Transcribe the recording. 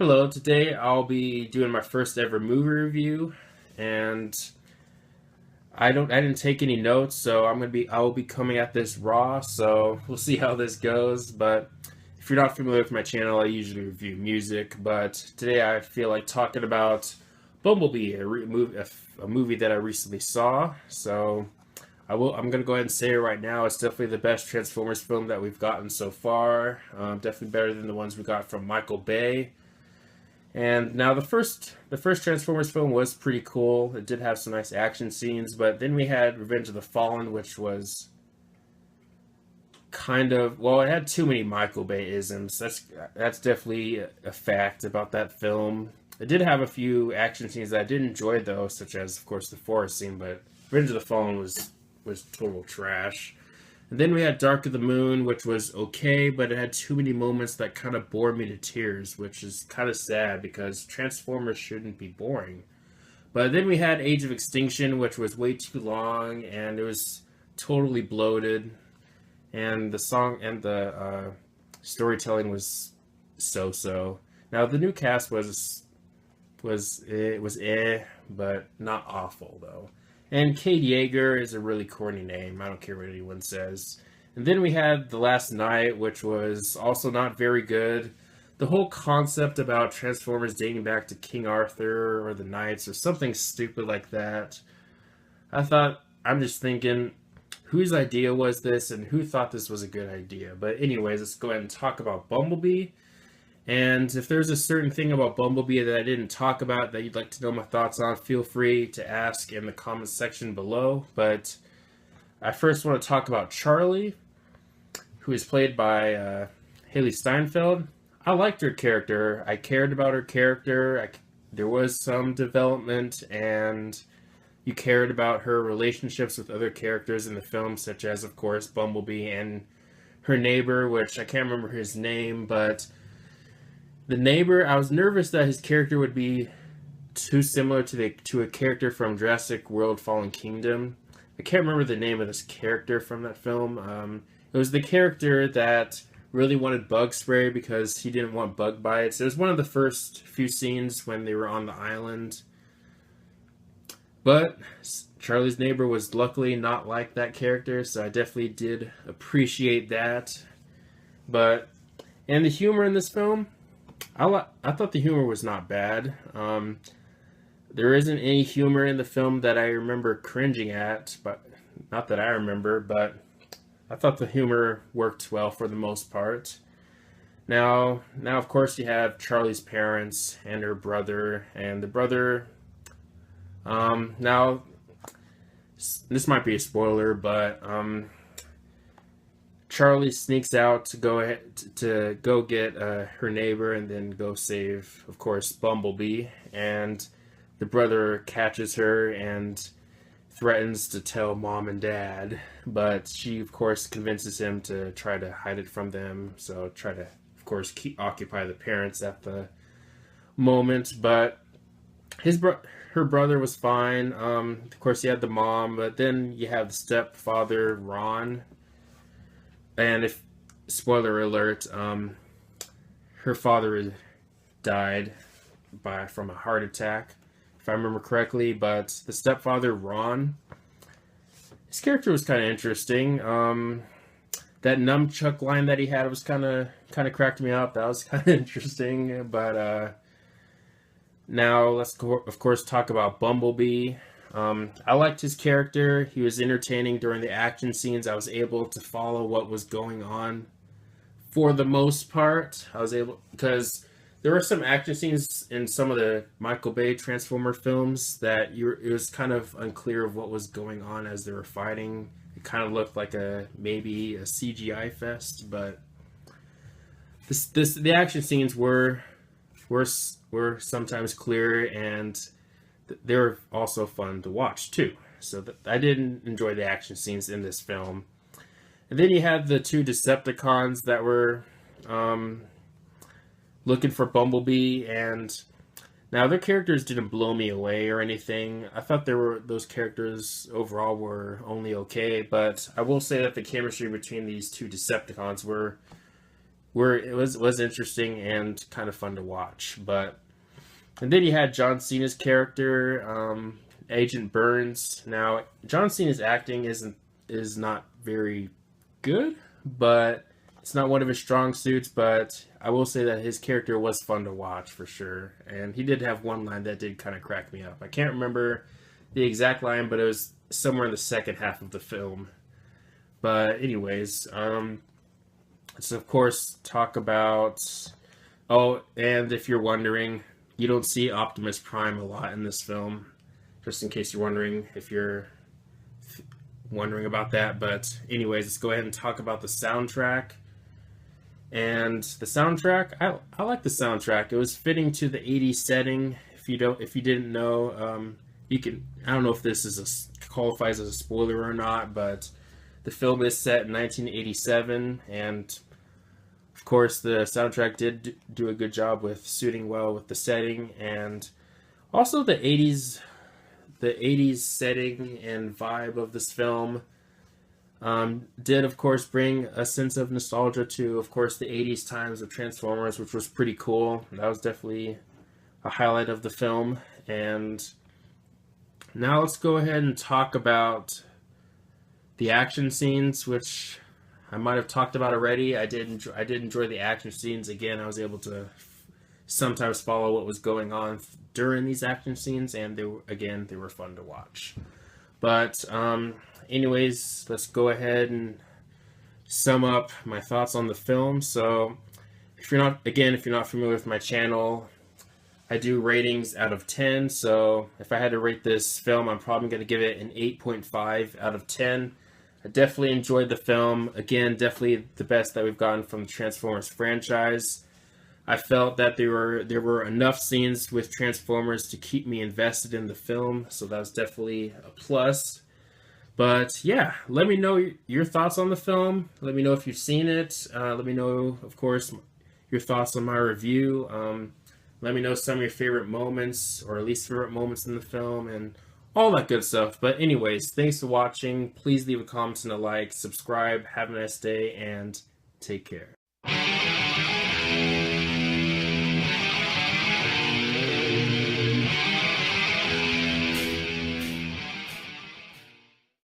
Hello, today I'll be doing my first ever movie review, and I didn't take any notes, so I will be coming at this raw, so we'll see how this goes. But if you're not familiar with my channel, I usually review music, but today I feel like talking about Bumblebee, a movie that I recently saw. So I'm gonna go ahead and say it right now. It's definitely the best Transformers film that we've gotten so far. Definitely better than the ones we got from Michael Bay. And now the first Transformers film was pretty cool. It did have some nice action scenes, but then we had Revenge of the Fallen, which was kind of, well, it had too many Michael Bay isms. That's definitely a fact about that film. It did have a few action scenes that I did enjoy though, such as of course the forest scene, but Revenge of the Fallen was total trash. And then we had Dark of the Moon, which was okay, but it had too many moments that kind of bored me to tears, which is kind of sad because Transformers shouldn't be boring. But then we had Age of Extinction, which was way too long, and it was totally bloated, and the song and the storytelling was so-so. Now the new cast was but not awful though. And Cade Yeager is a really corny name. I don't care what anyone says. And then we had The Last Night, which was also not very good. The whole concept about Transformers dating back to King Arthur or the Knights or something stupid like that. I'm just thinking, whose idea was this and who thought this was a good idea? But anyways, let's go ahead and talk about Bumblebee. And if there's a certain thing about Bumblebee that I didn't talk about that you'd like to know my thoughts on, feel free to ask in the comments section below. But I first want to talk about Charlie, who is played by Haley Steinfeld. I liked her character. I cared about her character. There was some development, and you cared about her relationships with other characters in the film, such as, of course, Bumblebee and her neighbor, which I can't remember his name, but the neighbor, I was nervous that his character would be too similar to a character from Jurassic World Fallen Kingdom. I can't remember the name of this character from that film. It was the character that really wanted bug spray because he didn't want bug bites. It was one of the first few scenes when they were on the island. But Charlie's neighbor was luckily not like that character, so I definitely did appreciate that. And the humor in this film, I thought the humor was not bad. There isn't any humor in the film that I remember cringing at, but not that I remember, but I thought the humor worked well for the most part. Now of course you have Charlie's parents and her brother, and the brother, now this might be a spoiler, but Charlie sneaks out to go get her neighbor and then go save, of course, Bumblebee. And the brother catches her and threatens to tell mom and dad, but she, of course, convinces him to try to hide it from them. So try to, of course, occupy the parents at the moment. But her brother was fine. Of course, you had the mom, but then you have the stepfather, Ron. And if, spoiler alert, her father died from a heart attack, if I remember correctly. But the stepfather, Ron, his character was kind of interesting. That nunchuck line that he had was kind of cracked me up. That was kind of interesting. But now let's of course talk about Bumblebee. I liked his character. He was entertaining during the action scenes. I was able to follow what was going on for the most part. Because there were some action scenes in some of the Michael Bay Transformer films that it was kind of unclear of what was going on as they were fighting. It kind of looked like maybe a CGI fest, but the action scenes were sometimes clear, and they were also fun to watch too. So I did enjoy the action scenes in this film. And then you had the two Decepticons that were looking for Bumblebee, and now their characters didn't blow me away or anything. I thought those characters overall were only okay, but I will say that the chemistry between these two Decepticons was interesting and kind of fun to watch. But and then you had John Cena's character, Agent Burns. Now John Cena's acting is not very good, but it's not one of his strong suits. But I will say that his character was fun to watch for sure, and he did have one line that did kind of crack me up. I can't remember the exact line, but it was somewhere in the second half of the film. But anyways, let's of course talk about. Oh, and if you're wondering, you don't see Optimus Prime a lot in this film. Just in case you're wondering, if you're wondering about that. But anyways, let's go ahead and talk about the soundtrack. And the soundtrack, I like the soundtrack. It was fitting to the '80s setting. If you didn't know, you can. I don't know if this qualifies as a spoiler or not, but the film is set in 1987, and of course the soundtrack did do a good job with suiting well with the setting, and also the '80s setting and vibe of this film. Did of course bring a sense of nostalgia to, of course, the '80s times of Transformers, which was pretty cool. That was definitely a highlight of the film. And now let's go ahead and talk about the action scenes, which I might have talked about already. I did enjoy the action scenes. Again, I was able to sometimes follow what was going on during these action scenes, and they were fun to watch. But anyways, let's go ahead and sum up my thoughts on the film. So if you're not familiar with my channel, I do ratings out of 10. So if I had to rate this film, I'm probably going to give it an 8.5 out of 10. I definitely enjoyed the film. Again, definitely the best that we've gotten from the Transformers franchise. I felt that there were enough scenes with Transformers to keep me invested in the film, so that was definitely a plus. But yeah, let me know your thoughts on the film. Let me know if you've seen it. Let me know, of course, your thoughts on my review. Let me know some of your favorite moments or least favorite moments in the film and all that good stuff. But anyways, thanks for watching. Please leave a comment and a like. Subscribe. Have a nice day and take care.